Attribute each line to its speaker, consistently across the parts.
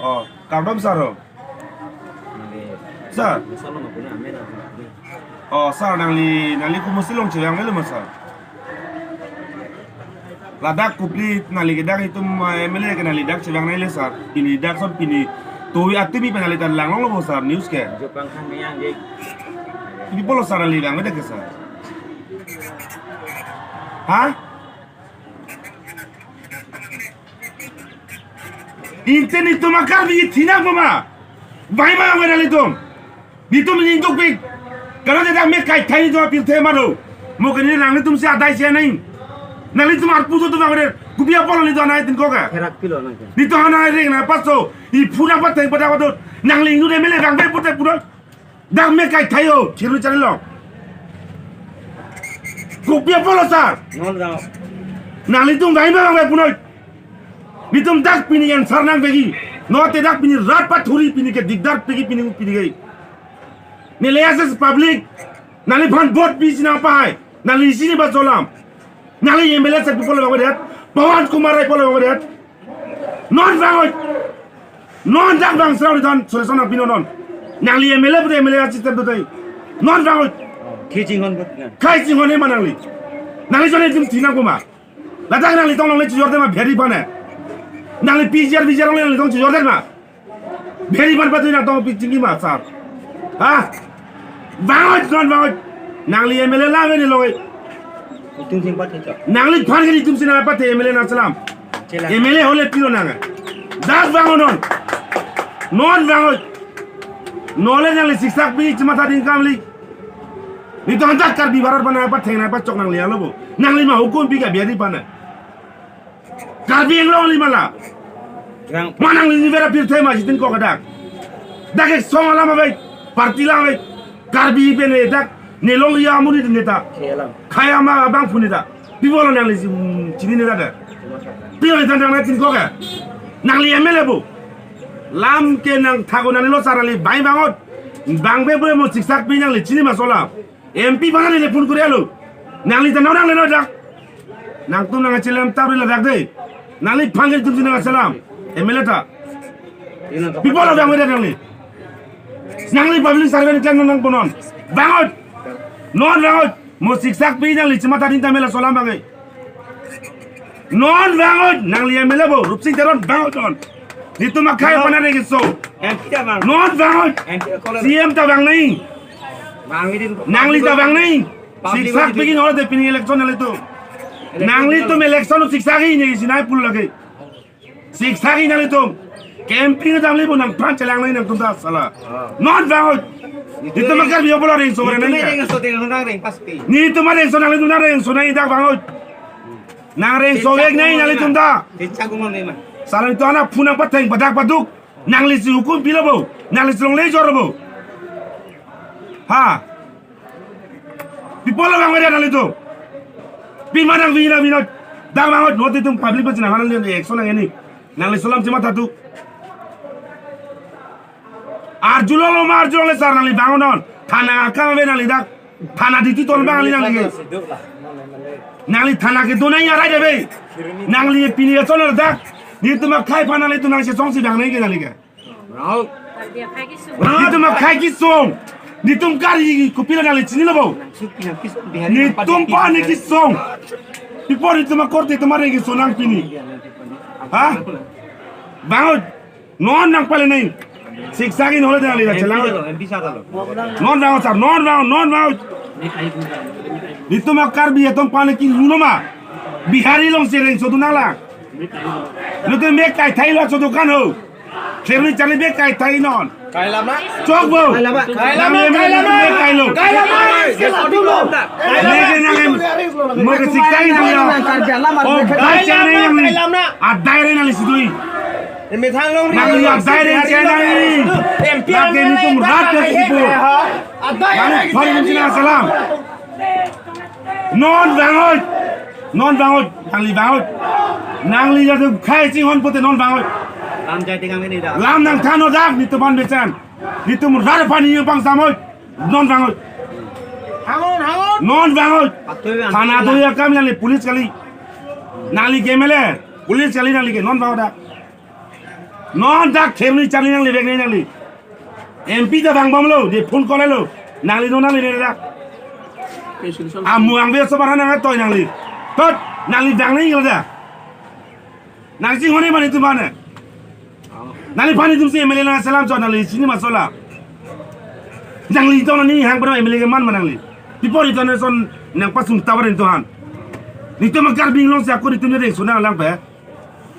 Speaker 1: Oh, kardom saro. Sir. Oh, sir nangli kumusilong cewang lele masa. Ladak kupli nali gedak itu MLA ke nali dak cewang nali sir. Pini dak son pini. Tuwi aktivi penalitan langlong lo sir news ke.
Speaker 2: Jepang kan yang je.
Speaker 1: Ini polo sir nali gang ada ke sir. Hah? Inten itu makar di tina mama. Bayi mana mana litum. Litum ini untuk pik. Kalau tidak mekai thai itu apil thai malu. Mungkin ini nang litum si adai si anain. Nang litum arpu tu bangde. Kubiya polo litum anai tin koka.
Speaker 2: Kerak pilo nang.
Speaker 1: Litum anai ring na paso. I pura pateng pada waktu. Nang lingu de mele gang putih pura. Dah mekai thai o. Ciru cari lo. Kubiya polo sar.
Speaker 2: Nol dah.
Speaker 1: Nang litum bayi mana punoi. Litum dak pini yang sarnang begi. No te dak pini rat pathuri pini ke digdar pegi pini gay. Nile access public. Nali bhan bot pisi na pahay. Nali sini basolam. Nali MLA sa people bangwat. Pawan Kumar ay polo bangwat. Non bangwat. Non dak bang sraw don solution na pino non. Nali MLA pute MLA assistant dotay. Non bangwat.
Speaker 2: Kijingon bet.
Speaker 1: Kai jingon e manangli. Nali jone tum tina kuma. Ladak nali tong long le jorde ma bheri bane. Nali pijar nali tong jorde ma. Bheri ban patu na tong pichingi ma sar. Ah. Bangot non bangot. Nangli MLA la ni loy.
Speaker 2: Itum sing pat keco.
Speaker 1: Nangli phan gani tum sina pat MLA na salam. MLA hole pilo nanga. Das bangot non. Non bangot. Nole nangli siksak bi cuma tadi kamli. Ni to hantak kar bibarar bana pat thengna pat chok nangli alobo. Nangli ma hukum bi ka biari pana. Kar bi englong li mala.
Speaker 2: Yang
Speaker 1: Manangli ni vera pil thema jitin ko kadak. Dak ek song ala ma bai. Parti la bai. Karbi bene dak nelong ya muni neta
Speaker 2: kelam.
Speaker 1: khaya ma bang funita bibolo nang li chini neta da pio tan tan tin ko ga nang li MLA bu lam ke nang thago nang lo sarali bai bangot bangbe bo mo siksak bi nang li chini ma sola MP banali le phone kurialo nang li tan nang le no dak nang tu nang chelam tabri la dak de nang li phangel tu nang salam MLA ta bibolo bang we nang li nangli public servant kan nang bonon bangot non bangot mo siksak pi nang li chima tarin tamela solam bangai non bangot nang li MLA bo rup sing teron bangot non itu makai pana re giso
Speaker 2: MP ta bang.
Speaker 1: non bangot
Speaker 2: MP kolam.
Speaker 1: CM ta bang nai
Speaker 2: Bang idin.
Speaker 1: nang li ta bang nai siksak pi ngor de pini election nang li tu nang li tu election siksak hi ni sinai pul lage siksak hi nang li tu camping jam li bo nang pran chelang nai nang tumda sala non bangot itu makar biyo bola ring sobre
Speaker 2: Itu
Speaker 1: nai
Speaker 2: mereka yang sote nang ring pasti.
Speaker 1: ni itu mah ring sonang itu ring sonang itu bangot nang ring sobek nai nang li tumda
Speaker 2: Keca gumon memang.
Speaker 1: salah itu anak punang pateng badak baduk nang li si hukum pila bo nang li si long lejor bo ha pipola bang ada nang li tu pi manang vina dah bangot not itu public baca nang li action nang ini nang li solam cuma tatu Arjulo lo marjulo le sar nang li bangot non thana akam be nang li dak thana diti tol bang li nang li nang li thana ke donai arai debe nang li pini action dak ni tu mak khai phana le tu nang se song si bang nai ke nang li ke
Speaker 2: Rau.
Speaker 1: ni tu mak khai ki song ni tum kari ko pila nang li chini lo bo
Speaker 2: Suki na kis bihari.
Speaker 1: ni tum pa ni ki song pipo ni tu mak korte tu mare ki sonang pini ha bangot non nang pale nai siksa ki nole nang li da chelang
Speaker 2: MP sa kalo.
Speaker 1: non bangot sar non bangot ni tu mak kar bi tum pa ni ki luno ma bihari long se reng so tu nala lu tu mek kai thai lo so tu kan ho Kherni chali be kai thai non
Speaker 2: Kai lama.
Speaker 1: chok bo
Speaker 2: Kai lama.
Speaker 1: kai lama kai lo
Speaker 2: Kai lama.
Speaker 1: Nege nangem mo ke sikai nang yo oh kai chane yang ni adai re nang sidui
Speaker 2: Eme thang long ri.
Speaker 1: nang yo adai re chane
Speaker 2: MP
Speaker 1: lagi ni tum rat ke sipo nang phari mungkin salam non bangot nang li bangot nang li ya tu khai chi hon pote non bangot
Speaker 2: Lam jai tingang ini dah.
Speaker 1: lam nang thano dak ni tu ban becan ni tu rar pani yo bang samoi non bangot non bangot thana tu ya kam nang li police kali nang li gemele police kali nang li ke non bangot non dak themni chali nang le bek nei nang li MP ta bang bom lo de phone call lo nang li no nang li ne da amuang be so barana nga toy nang li tot nang li dang nei yo da nang si hone mani tu mana nang li pani tum se MLA na salam cho nang li sini masola nang li to na ni hang bro MLA ke man manang li pipori to na son nang pasung tawarin to han ni to makar bing long sa ko ni tum ne sona lang pe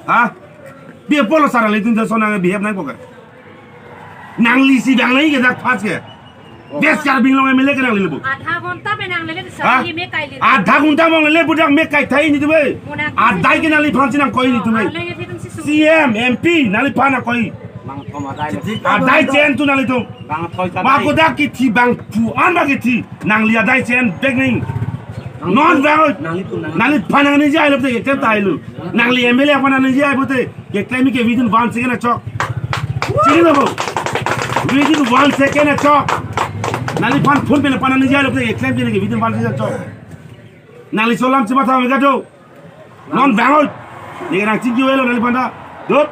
Speaker 1: ha bia polo sarang le tum da sona behave nai ko ka nang li si dang nei ke dak pas ke des kar bing long MLA ke nang li lebu
Speaker 3: आधा घंटा में नांगले ले सही में काई ले
Speaker 1: आधा घंटा मong le budak me kai thai ni tu be adai ke nang li phan sinang koi ni tu be
Speaker 3: ले ये तुम से
Speaker 1: CM MP nang li phana koi
Speaker 2: Bang thom adai le.
Speaker 1: adai chen tu nang li tu
Speaker 2: Bang thoi ka
Speaker 1: ba
Speaker 2: dai.
Speaker 1: ko dak ki thi bang pu an ba ki thi nang li adai chen bek ning non bang
Speaker 2: Nang li tu nang.
Speaker 1: nang li phana ni jai lo te ke tai lu nang li MLA phana ni jai bote ke claim ke within 1 second a chok chini lo bo within 1 second a chok nang li phan phone pe na phana ni jai lo te ke claim ke within 1 second a chok nang li solam chima tha me ga do non bang ni nang chi ki welo nang li phanda dot